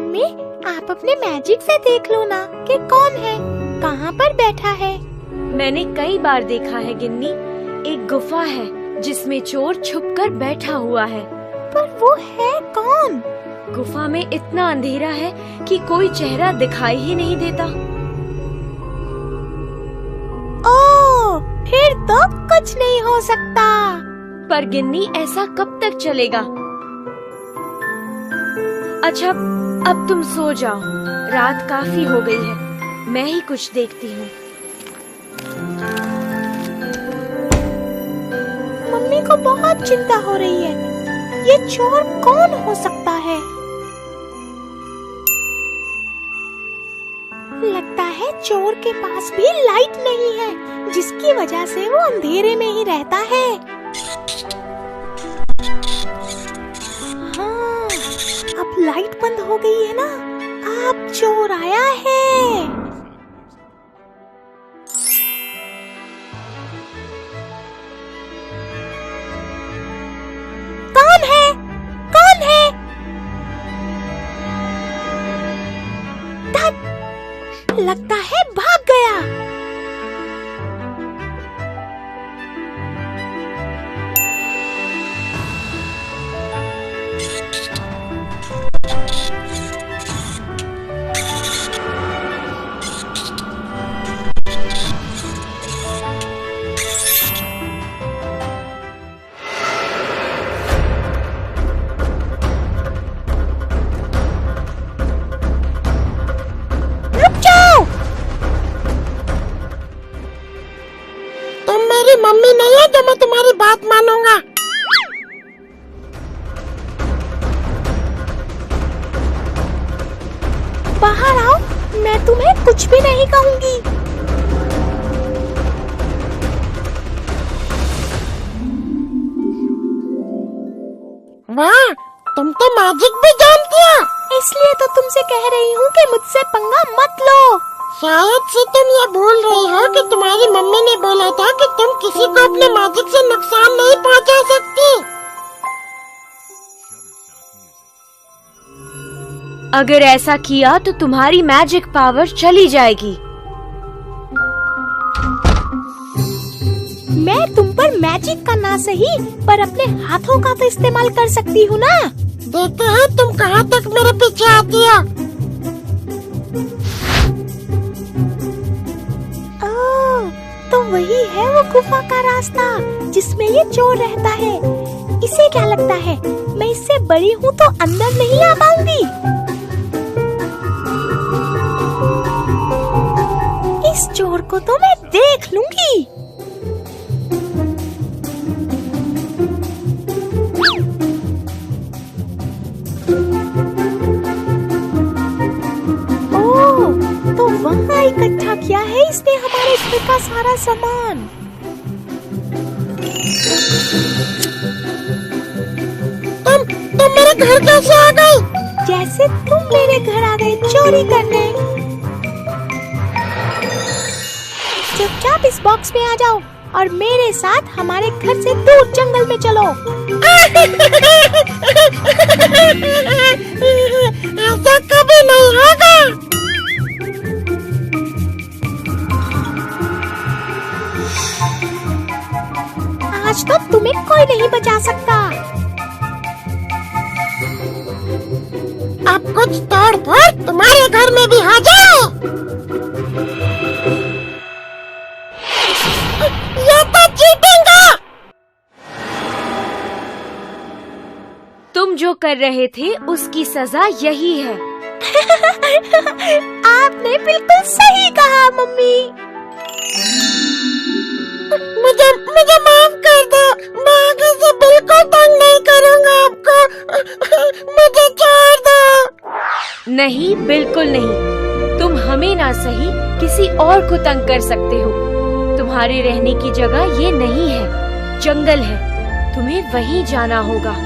Mummy, आप अपने magic से देख लो ना कि कौन है, कहाँ पर बैठा है। मैंने कई बार देखा है गिन्नी, एक गुफा है जिसमें चोर छुपकर बैठा हुआ है। पर वो है कौन? गुफा में इतना अंधेरा है कि कोई चेहरा दिखाई ही नहीं देता। ओह, फिर तो कुछ नहीं हो सकता। पर गिन्नी, ऐसा कब तक चलेगा? अच्छा, अब तुम सो जाओ, रात काफी हो गई है, मैं ही कुछ देखती हूँ। मम्मी को बहुत चिंता हो रही है, ये चोर कौन हो सकता है? लगता है चोर के पास भी लाइट नहीं है, जिसकी वजह से वो अंधेरे में ही रहता है। हाँ, अब लाइट बंद हो गई है ना, अब चोर आया है। कौन है? कौन है? लगता है भाग गया। मम्मी नहीं है तो मैं तुम्हारी बात मानूंगा। बाहर आओ, मैं तुम्हें कुछ भी नहीं कहूंगी। वाह, तुम तो मैजिक भी जानती हो। इसलिए तो तुमसे कह रही हूँ कि मुझसे पंगा मत लो। शायद से तुम ये भूल रही हो कि तुम्हारी मम्मी ने बोला था कि तुम किसी को अपने मैजिक से नुकसान नहीं पहुंचा सकती। अगर ऐसा किया तो तुम्हारी मैजिक पावर चली जाएगी। मैं तुम पर मैजिक का ना सही, पर अपने हाथों का तो इस्तेमाल कर सकती हूँ ना। देखते हैं तुम कहाँ तक मेरे पीछे आती हो। तो वही है वो गुफा का रास्ता जिसमें ये चोर रहता है। इसे क्या लगता है मैं इससे बड़ी हूँ तो अंदर नहीं आ पाऊंगी? इस चोर को तो मैं देख लूंगी। तो वहाँ इकट्ठा किया है इसने हमारे घर का सारा सामान। तुम मेरे घर कैसे आ गई? जैसे तुम मेरे घर आ गए चोरी करने। चुपचाप इस बॉक्स में आ जाओ और मेरे साथ हमारे घर से दूर जंगल में चलो। ऐसा कभी नहीं होगा। आज तो तुम्हें कोई नहीं बचा सकता। अब कुछ तोड़ फोड़ तुम्हारे घर में भी हो जाए। ये तो चीटिंग है। तुम जो कर रहे थे उसकी सजा यही है। आपने बिल्कुल सही कहा मम्मी। मुझे माफ कर दो, मैं आगे से बिल्कुल तंग नहीं करूँगा आपको। मुझे छोड़ दो। नहीं, बिल्कुल नहीं। तुम हमें ना सही किसी और को तंग कर सकते हो। तुम्हारे रहने की जगह ये नहीं है, जंगल है, तुम्हें वहीं जाना होगा।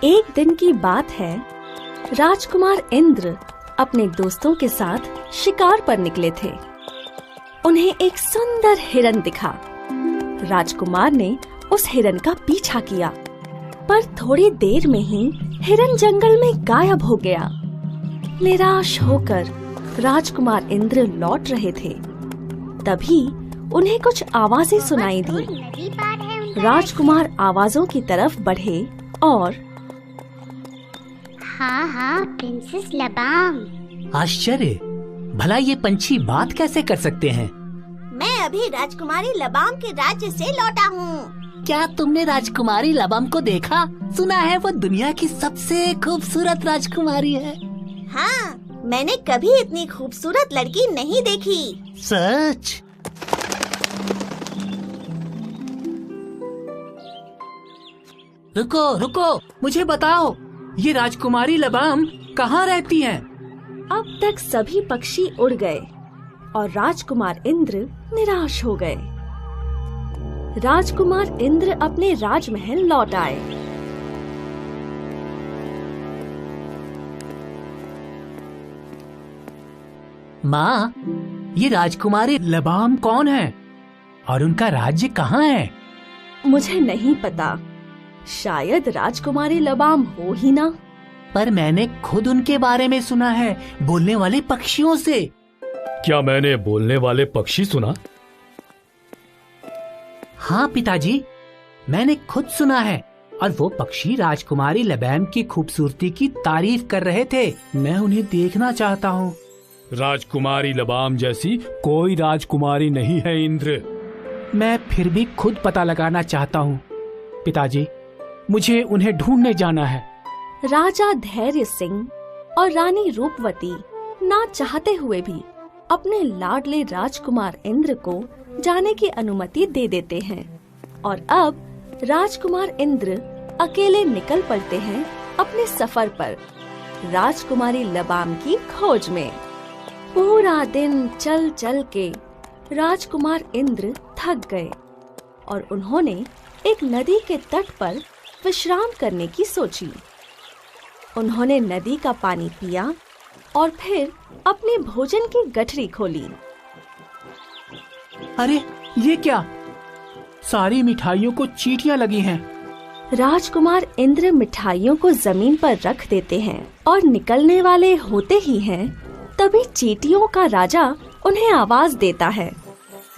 एक दिन की बात है, राजकुमार इंद्र अपने दोस्तों के साथ शिकार पर निकले थे। उन्हें एक सुंदर हिरन दिखा। राजकुमार ने उस हिरन का पीछा किया, पर थोड़ी देर में ही हिरन जंगल में गायब हो गया। निराश होकर राजकुमार इंद्र लौट रहे थे, तभी उन्हें कुछ आवाजें सुनाई दी। राजकुमार आवाजों की तरफ बढ़े और हाँ, प्रिंसेस लबाम। आश्चर्य, भला ये पंछी बात कैसे कर सकते हैं? मैं अभी राजकुमारी लबाम के राज्य से लौटा हूँ। क्या तुमने राजकुमारी लबाम को देखा? सुना है वो दुनिया की सबसे खूबसूरत राजकुमारी है। हाँ, मैंने कभी इतनी खूबसूरत लड़की नहीं देखी। सच? रुको रुको, मुझे बताओ, ये राजकुमारी लबाम कहाँ रहती हैं? अब तक सभी पक्षी उड़ गए और राजकुमार इंद्र निराश हो गए। राजकुमार इंद्र अपने राजमहल लौट आए। माँ, ये राजकुमारी लबाम कौन है और उनका राज्य कहाँ है? मुझे नहीं पता, शायद राजकुमारी लबाम हो ही ना। पर मैंने खुद उनके बारे में सुना है, बोलने वाले पक्षियों से। क्या मैंने बोलने वाले पक्षी सुना? हाँ पिताजी, मैंने खुद सुना है, और वो पक्षी राजकुमारी लबाम की खूबसूरती की तारीफ कर रहे थे। मैं उन्हें देखना चाहता हूँ। राजकुमारी लबाम जैसी कोई राजकुमारी नहीं है इंद्र। मैं फिर भी खुद पता लगाना चाहता हूँ पिताजी, मुझे उन्हें ढूंढने जाना है। राजा धैर्य सिंह और रानी रूपवती ना चाहते हुए भी अपने लाडले राजकुमार इंद्र को जाने की अनुमति दे देते हैं, और अब राजकुमार इंद्र अकेले निकल पड़ते हैं अपने सफर पर, राजकुमारी लबाम की खोज में। पूरा दिन चल चल के राजकुमार इंद्र थक गए और उन्होंने एक नदी के तट पर विश्राम करने की सोची। उन्होंने नदी का पानी पिया और फिर अपने भोजन की गठरी खोली। अरे ये क्या? सारी मिठाइयों को चींटियां लगी हैं। राजकुमार इंद्र मिठाइयों को जमीन पर रख देते हैं और निकलने वाले होते ही हैं, तभी चींटियों का राजा उन्हें आवाज देता है।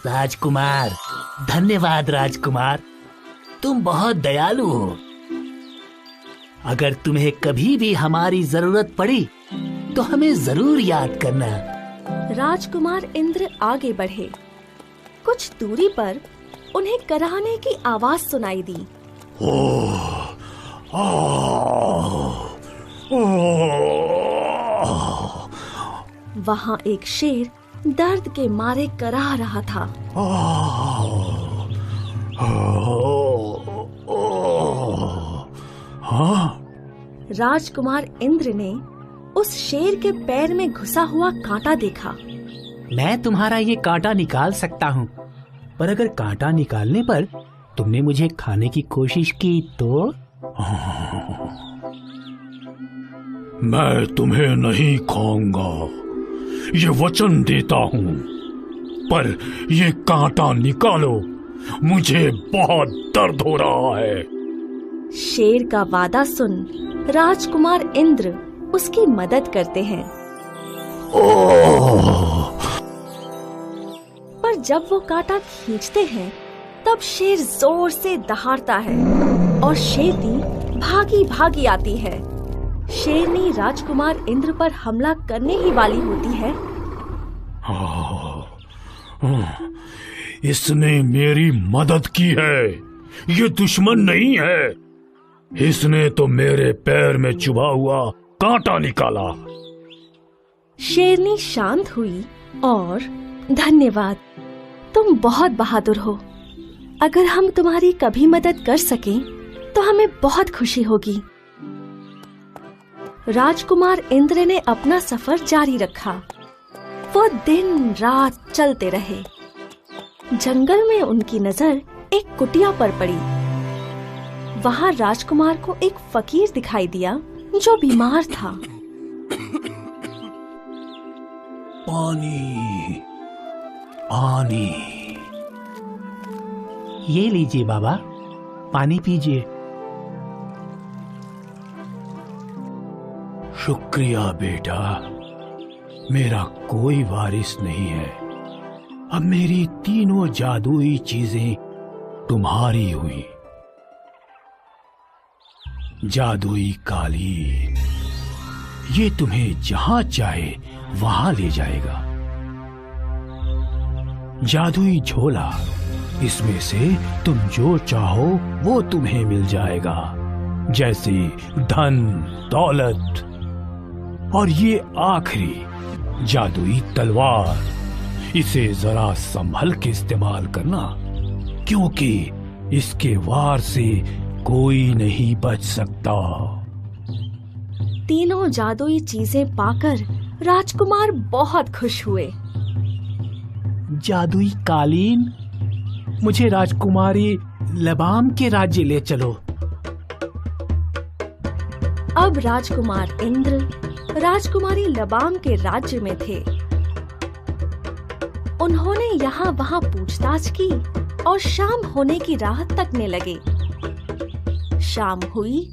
राजकुमार, धन्यवाद राजकुमार, तुम बहुत दयालु हो। अगर तुम्हें कभी भी हमारी जरूरत पड़ी तो हमें जरूर याद करना। राजकुमार इंद्र आगे बढ़े। कुछ दूरी पर उन्हें कराहने की आवाज सुनाई दी। वहाँ एक शेर दर्द के मारे कराह रहा था। राजकुमार इंद्र ने उस शेर के पैर में घुसा हुआ कांटा देखा। मैं तुम्हारा ये कांटा निकाल सकता हूँ, पर अगर कांटा निकालने पर तुमने मुझे खाने की कोशिश की तो? मैं तुम्हें नहीं खाऊंगा, ये वचन देता हूँ। पर ये कांटा निकालो, मुझे बहुत दर्द हो रहा है। शेर का वादा सुन राजकुमार इंद्र उसकी मदद करते हैं। पर जब वो कांटा खींचते हैं, तब शेर जोर से दहाड़ता है और शेरनी भागी भागी आती है। शेरनी राजकुमार इंद्र पर हमला करने ही वाली होती है। इसने मेरी मदद की है, ये दुश्मन नहीं है। इसने तो मेरे पैर में चुभा हुआ कांटा निकाला। शेरनी शांत हुई और धन्यवाद, तुम बहुत बहादुर हो। अगर हम तुम्हारी कभी मदद कर सकें तो हमें बहुत खुशी होगी। राजकुमार इंद्र ने अपना सफर जारी रखा। वो दिन रात चलते रहे। जंगल में उनकी नजर एक कुटिया पर पड़ी। वहाँ राजकुमार को एक फकीर दिखाई दिया जो बीमार था। पानी पानी। ये लीजिए बाबा, पानी पीजिए। शुक्रिया बेटा, मेरा कोई वारिस नहीं है। अब मेरी तीनों जादुई चीजें तुम्हारी हुई। जादुई कालीन, ये तुम्हें जहां चाहे वहां ले जाएगा। जादुई झोला, इसमें से तुम जो चाहो वो तुम्हें मिल जाएगा, जैसे धन दौलत। और ये आखिरी जादुई तलवार, इसे जरा संभल के इस्तेमाल करना, क्योंकि इसके वार से कोई नहीं बच सकता। तीनों जादुई चीजें पाकर राजकुमार बहुत खुश हुए। जादुई कालीन, मुझे राजकुमारी लबाम के राज्य ले चलो। अब राजकुमार इंद्र राजकुमारी लबाम के राज्य में थे। उन्होंने यहाँ वहाँ पूछताछ की और शाम होने की राह तकने लगे। शाम हुई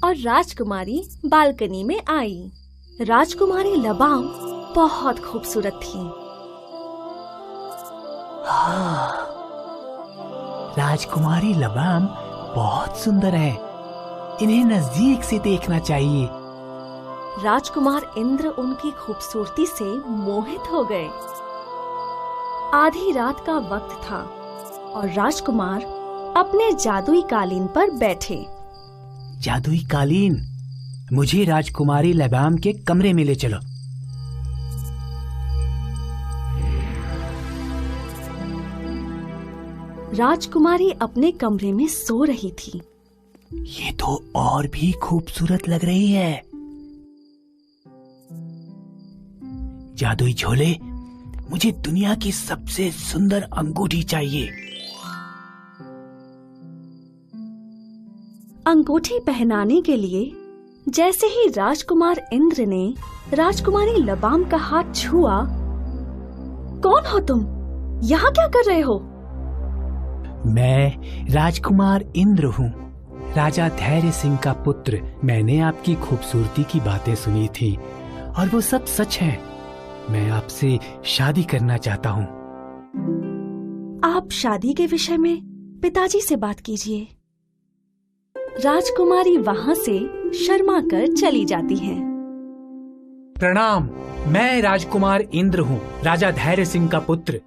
और राजकुमारी बालकनी में आई। राजकुमारी लबाम बहुत खूबसूरत थी। राजकुमारी लबाम बहुत सुंदर है, इन्हें नजदीक से देखना चाहिए। राजकुमार इंद्र उनकी खूबसूरती से मोहित हो गए। आधी रात का वक्त था और राजकुमार अपने जादुई कालीन पर बैठे। जादुई कालीन, मुझे राजकुमारी लबाम के कमरे में ले चलो। राजकुमारी अपने कमरे में सो रही थी। ये तो और भी खूबसूरत लग रही है। जादुई झोले, मुझे दुनिया की सबसे सुंदर अंगूठी चाहिए। अंगूठी पहनाने के लिए जैसे ही राजकुमार इंद्र ने राजकुमारी लबाम का हाथ छुआ, कौन हो तुम? यहाँ क्या कर रहे हो? मैं राजकुमार इंद्र हूँ, राजा धैर्य सिंह का पुत्र। मैंने आपकी खूबसूरती की बातें सुनी थी और वो सब सच है। मैं आपसे शादी करना चाहता हूँ। आप शादी के विषय में पिताजी से बात कीजिए। राजकुमारी वहाँ से शर्मा कर चली जाती हैं। प्रणाम, मैं राजकुमार इंद्र हूँ, राजा धैर्य सिंह का पुत्र।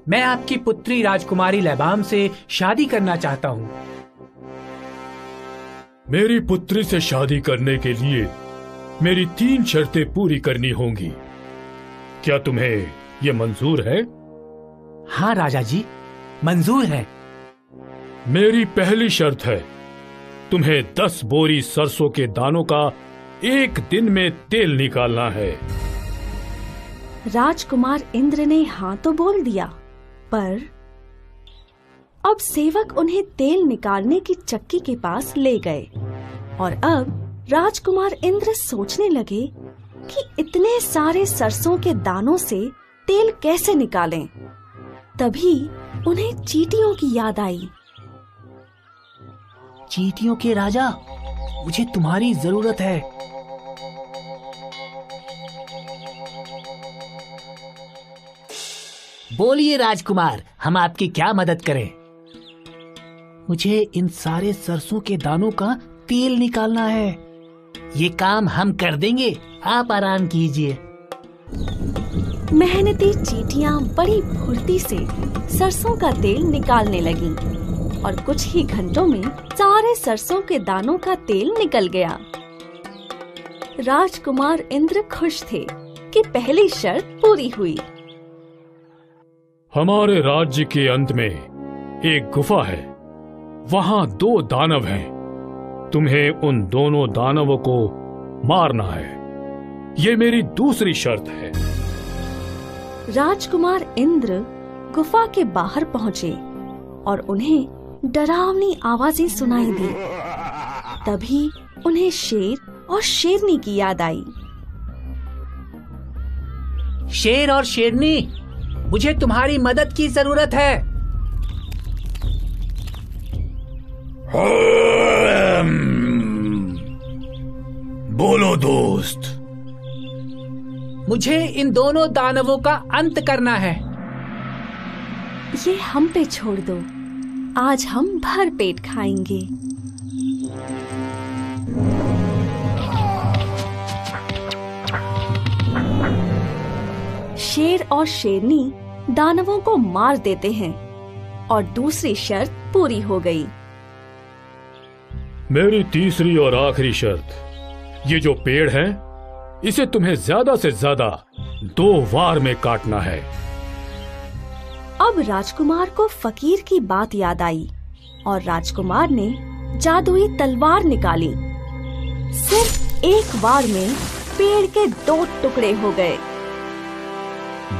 मैं आपकी पुत्री राजकुमारी लबाम से शादी करना चाहता हूँ। मेरी पुत्री से शादी करने के लिए मेरी 3 शर्तें पूरी करनी होंगी। क्या तुम्हें ये मंजूर है? हाँ राजा जी, मंजूर है। मेरी पहली शर्त है, तुम्हें 10 बोरी सरसों के दानों का 1 दिन में तेल निकालना है। राजकुमार इंद्र ने हाँ तो बोल दिया, पर अब सेवक उन्हें तेल निकालने की चक्की के पास ले गए और अब राजकुमार इंद्र सोचने लगे कि इतने सारे सरसों के दानों से तेल कैसे निकालें। तभी उन्हें चींटियों की याद आई। चींटियों के राजा, मुझे तुम्हारी जरूरत है। बोलिए राजकुमार, हम आपकी क्या मदद करें? मुझे इन सारे सरसों के दानों का तेल निकालना है। ये काम हम कर देंगे, आप आराम कीजिए। मेहनती चींटियां बड़ी फुर्ती से सरसों का तेल निकालने लगीं और कुछ ही घंटों में सारे सरसों के दानों का तेल निकल गया। राजकुमार इंद्र खुश थे कि पहली शर्त पूरी हुई। हमारे राज्य के अंत में एक गुफा है, वहां 2 दानव हैं। तुम्हें उन दोनों दानवों को मारना है। ये मेरी दूसरी शर्त है। राजकुमार इंद्र गुफा के बाहर पहुंचे और उन्हें डरावनी आवाजें सुनाई दी। तभी उन्हें शेर और शेरनी की याद आई। शेर और शेरनी, मुझे तुम्हारी मदद की जरूरत है। बोलो दोस्त। मुझे इन दोनों दानवों का अंत करना है। ये हम पे छोड़ दो, आज हम भर पेट खाएंगे। शेर और शेरनी दानवों को मार देते हैं और दूसरी शर्त पूरी हो गई। मेरी तीसरी और आखिरी शर्त, ये जो पेड़ है इसे तुम्हें ज्यादा से ज्यादा 2 वार में काटना है। अब राजकुमार को फकीर की बात याद आई और राजकुमार ने जादुई तलवार निकाली। सिर्फ एक वार में पेड़ के 2 टुकड़े हो गए।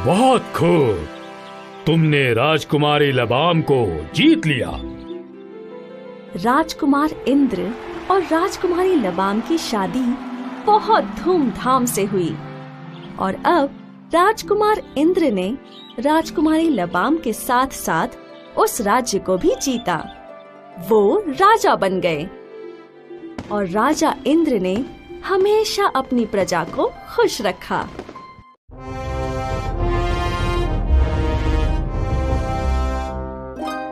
बहुत खूब, तुमने राजकुमारी लबाम को जीत लिया। राजकुमार इंद्र और राजकुमारी लबाम की शादी बहुत धूमधाम से हुई और अब राजकुमार इंद्र ने राजकुमारी लबाम के साथ साथ उस राज्य को भी जीता। वो राजा बन गए और राजा इंद्र ने हमेशा अपनी प्रजा को खुश रखा।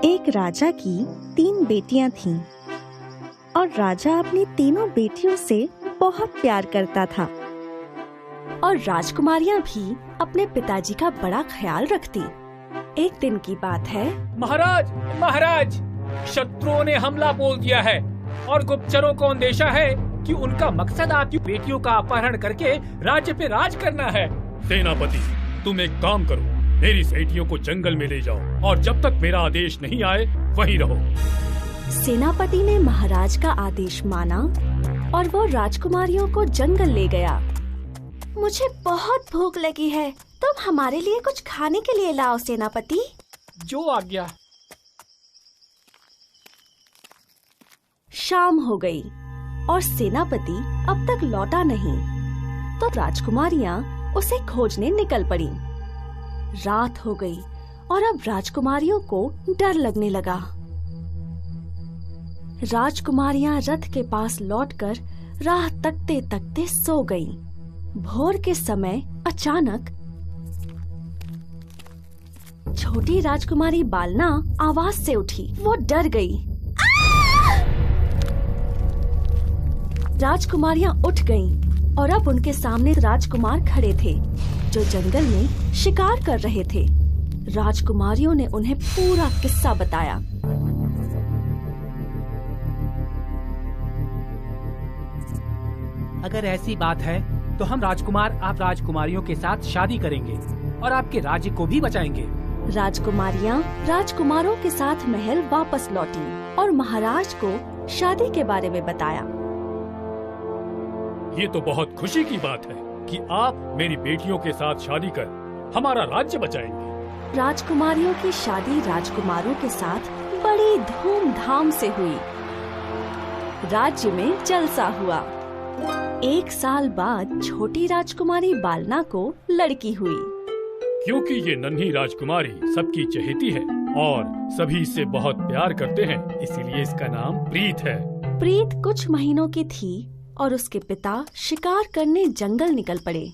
एक राजा की 3 बेटियां थीं और राजा अपनी तीनों बेटियों से बहुत प्यार करता था और राजकुमारियां भी अपने पिताजी का बड़ा ख्याल रखती। एक दिन की बात है। महाराज, महाराज, शत्रुओं ने हमला बोल दिया है और गुप्तचरों को अंदेशा है कि उनका मकसद आपकी बेटियों का अपहरण करके राज्य पे राज करना है। सेनापति, तुम एक काम करो, मेरी बेटियों को जंगल में ले जाओ और जब तक मेरा आदेश नहीं आए वहीं रहो। सेनापति ने महाराज का आदेश माना और वो राजकुमारियों को जंगल ले गया। मुझे बहुत भूख लगी है, तुम हमारे लिए कुछ खाने के लिए लाओ सेनापति। जो आज्ञा। शाम हो गई और सेनापति अब तक लौटा नहीं, तो राजकुमारियां उसे खोजने निकल पड़ी। रात हो गई और अब राजकुमारियों को डर लगने लगा। राजकुमारियां रथ के पास लौटकर राह तकते तकते सो गईं। भोर के समय अचानक छोटी राजकुमारी बालना आवाज से उठी। वो डर गई। राजकुमारियां उठ गईं और अब उनके सामने राजकुमार खड़े थे जो जंगल में शिकार कर रहे थे। राजकुमारियों ने उन्हें पूरा किस्सा बताया। अगर ऐसी बात है तो हम राजकुमार आप राजकुमारियों के साथ शादी करेंगे और आपके राज्य को भी बचाएंगे। राजकुमारियां राजकुमारों के साथ महल वापस लौटी और महाराज को शादी के बारे में बताया। ये तो बहुत खुशी की बात है कि आप मेरी बेटियों के साथ शादी कर हमारा राज्य बचाएंगे। राजकुमारियों की शादी राजकुमारों के साथ बड़ी धूमधाम से हुई। राज्य में जलसा हुआ। 1 साल बाद छोटी राजकुमारी बालना को लड़की हुई। क्योंकि ये नन्ही राजकुमारी सबकी चहेती है और सभी इससे बहुत प्यार करते हैं, इसीलिए इसका नाम प्रीत है। प्रीत कुछ महीनों की थी और उसके पिता शिकार करने जंगल निकल पड़े।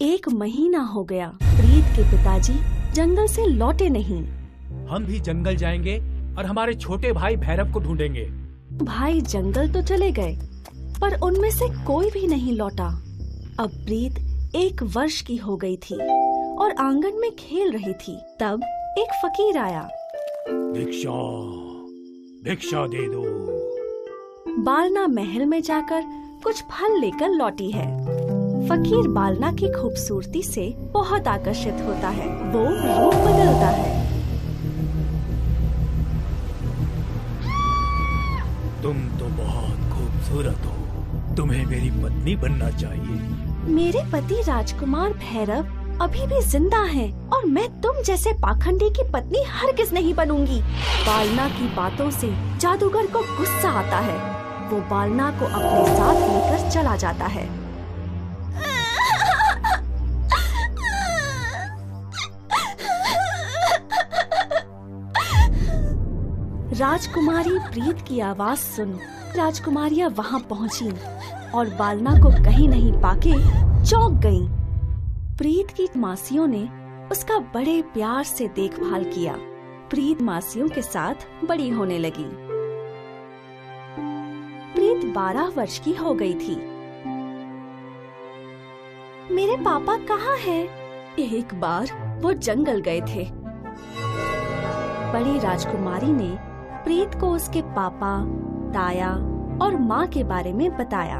1 महीना हो गया, प्रीत के पिताजी जंगल से लौटे नहीं। हम भी जंगल जाएंगे और हमारे छोटे भाई भैरव को ढूंढेंगे। भाई जंगल तो चले गए पर उनमें से कोई भी नहीं लौटा। अब प्रीत 1 वर्ष की हो गई थी और आंगन में खेल रही थी। तब एक फकीर आया। भिक्षा, भिक्षा दे दो। बालना महल में जाकर कुछ फल लेकर लौटी है। फकीर बालना की खूबसूरती से बहुत आकर्षित होता है। वो रूप बदलता है। तुम तो बहुत खूबसूरत हो, तुम्हें मेरी पत्नी बनना चाहिए। मेरे पति राजकुमार भैरव अभी भी जिंदा हैं और मैं तुम जैसे पाखंडी की पत्नी हरगिज नहीं बनूंगी। बालना की बातों से जादूगर को गुस्सा आता है। वो बालना को अपने साथ लेकर चला जाता है। राजकुमारी प्रीत की आवाज सुन राजकुमारियां वहां पहुंची और बालना को कहीं नहीं पाके चौंक गईं। प्रीत की मासियों ने उसका बड़े प्यार से देखभाल किया। प्रीत मासियों के साथ बड़ी होने लगी। प्रीत 12 वर्ष की हो गई थी। मेरे पापा कहाँ हैं? एक बार वो जंगल गए थे। बड़ी राजकुमारी ने प्रीत को उसके पापा, ताया और माँ के बारे में बताया।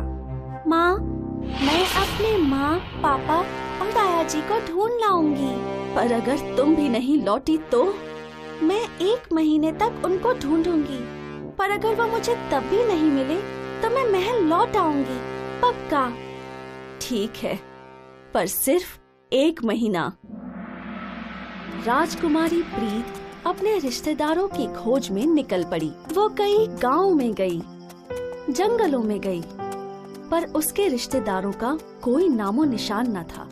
माँ, मैं अपने माँ, पापा और ताया जी को ढूंढ लाऊंगी, पर अगर तुम भी नहीं लौटी तो मैं 1 महीने तक उनको ढूंढूंगी, पर अगर वो मुझे तब भी नहीं मिले तो मैं महल लौट आऊंगी, पक्का। ठीक है, पर सिर्फ 1 महीना। राजकुमारी प्रीत अपने रिश्तेदारों की खोज में निकल पड़ी। वो कई गांव में गई, जंगलों में गई, पर उसके रिश्तेदारों का कोई नामो निशान न था।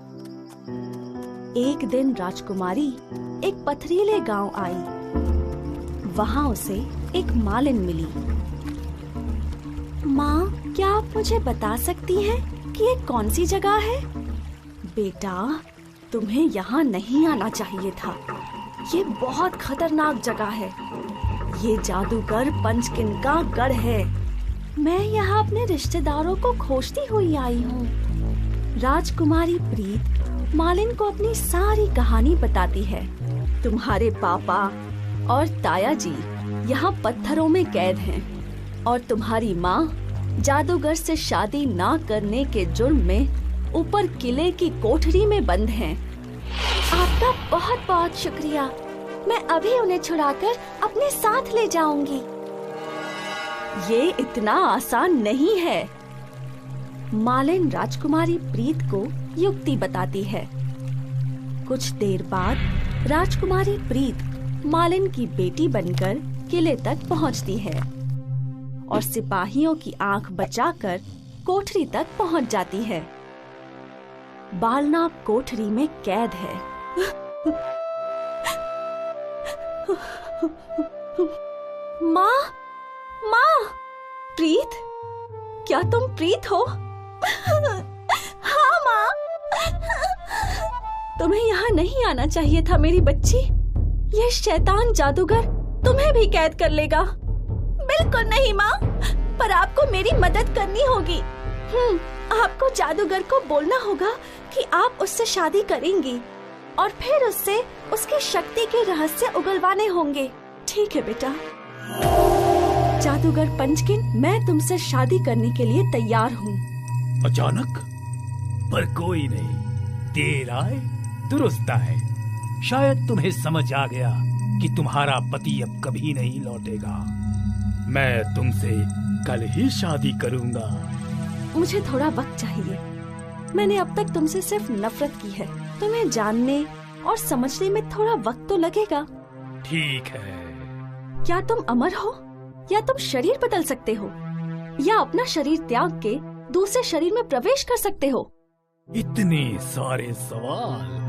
एक दिन राजकुमारी एक पथरीले गांव आई। वहां उसे एक मालिन मिली। माँ, क्या आप मुझे बता सकती हैं कि ये कौन सी जगह है? बेटा, तुम्हें यहाँ नहीं आना चाहिए था। ये बहुत खतरनाक जगह है। ये जादूगर पंचकिन का गढ़ है। मैं यहाँ अपने रिश्तेदारों को खोजती हुई आई हूँ। राजकुमारी प्रीत मालिन को अपनी सारी कहानी बताती है। तुम्हारे पापा और ताया जी यहाँ पत्थरों में कैद हैं और तुम्हारी माँ जादूगर से शादी ना करने के जुर्म में ऊपर किले की कोठरी में बंद हैं। आपका बहुत बहुत शुक्रिया। मैं अभी उन्हें छुड़ाकर अपने साथ ले जाऊंगी। ये इतना आसान नहीं है। मालिन राजकुमारी प्रीत को युक्ति बताती है। कुछ देर बाद राजकुमारी प्रीत मालिन की बेटी बनकर किले तक पहुंचती है और सिपाहियों की आंख बचाकर कोठरी तक पहुंच जाती है। बालना कोठरी में कैद है। माँ, माँ, प्रीत, क्या तुम प्रीत हो? हाँ माँ। तुम्हें यहाँ नहीं आना चाहिए था मेरी बच्ची। ये शैतान जादूगर तुम्हें भी कैद कर लेगा। बिल्कुल नहीं माँ, पर आपको मेरी मदद करनी होगी। आपको जादूगर को बोलना होगा कि आप उससे शादी करेंगी और फिर उससे उसकी शक्ति के रहस्य उगलवाने होंगे। ठीक है बेटा। जादूगर पंचकिन, मैं तुमसे शादी करने के लिए तैयार हूँ। अचानक? पर कोई नहीं, देर आए दुरुस्त आए। शायद तुम्हें समझ आ गया कि तुम्हारा पति अब कभी नहीं लौटेगा। मैं तुमसे कल ही शादी करूंगा। मुझे थोड़ा वक्त चाहिए। मैंने अब तक तुमसे सिर्फ नफरत की है। तुम्हें जानने और समझने में थोड़ा वक्त तो लगेगा। ठीक है। क्या तुम अमर हो या तुम शरीर बदल सकते हो या अपना शरीर त्याग के दूसरे शरीर में प्रवेश कर सकते हो? इतने सारे सवाल।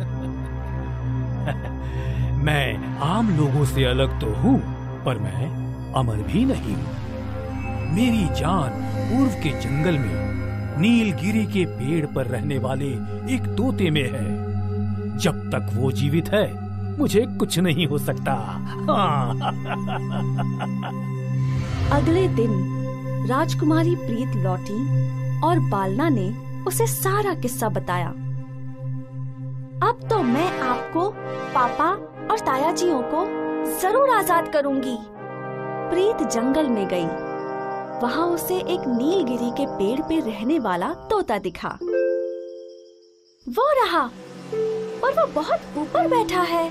मैं आम लोगों से अलग तो हूँ, पर मैं अमर भी नहीं हूँ। मेरी जान पूर्व के जंगल में नीलगिरी के पेड़ पर रहने वाले एक तोते में है। जब तक वो जीवित है, मुझे कुछ नहीं हो सकता। अगले दिन राजकुमारी प्रीत लौटी और बालना ने उसे सारा किस्सा बताया। अब तो मैं आपको, पापा और तायाजियों को जरूर आजाद करूंगी। प्रीत जंगल में गई। वहाँ उसे एक नीलगिरी के पेड़ पे रहने वाला तोता दिखा। वो रहा, और वो बहुत ऊपर बैठा है।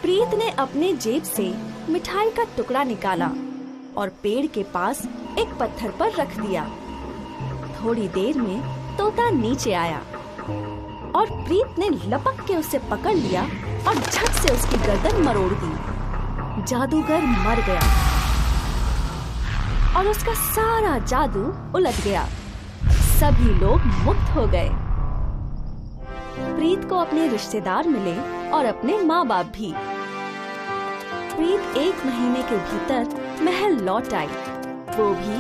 प्रीत ने अपने जेब से मिठाई का टुकड़ा निकाला और पेड़ के पास एक पत्थर पर रख दिया। थोड़ी देर में तोता नीचे आया और प्रीत ने लपक के उसे पकड़ लिया और झट से उसकी गर्दन मरोड़ दी। जादूगर मर गया और उसका सारा जादू उलट गया। सभी लोग मुक्त हो गए। प्रीत को अपने रिश्तेदार मिले और अपने माँ बाप भी। प्रीत 1 महीने के भीतर महल लौट आई, वो भी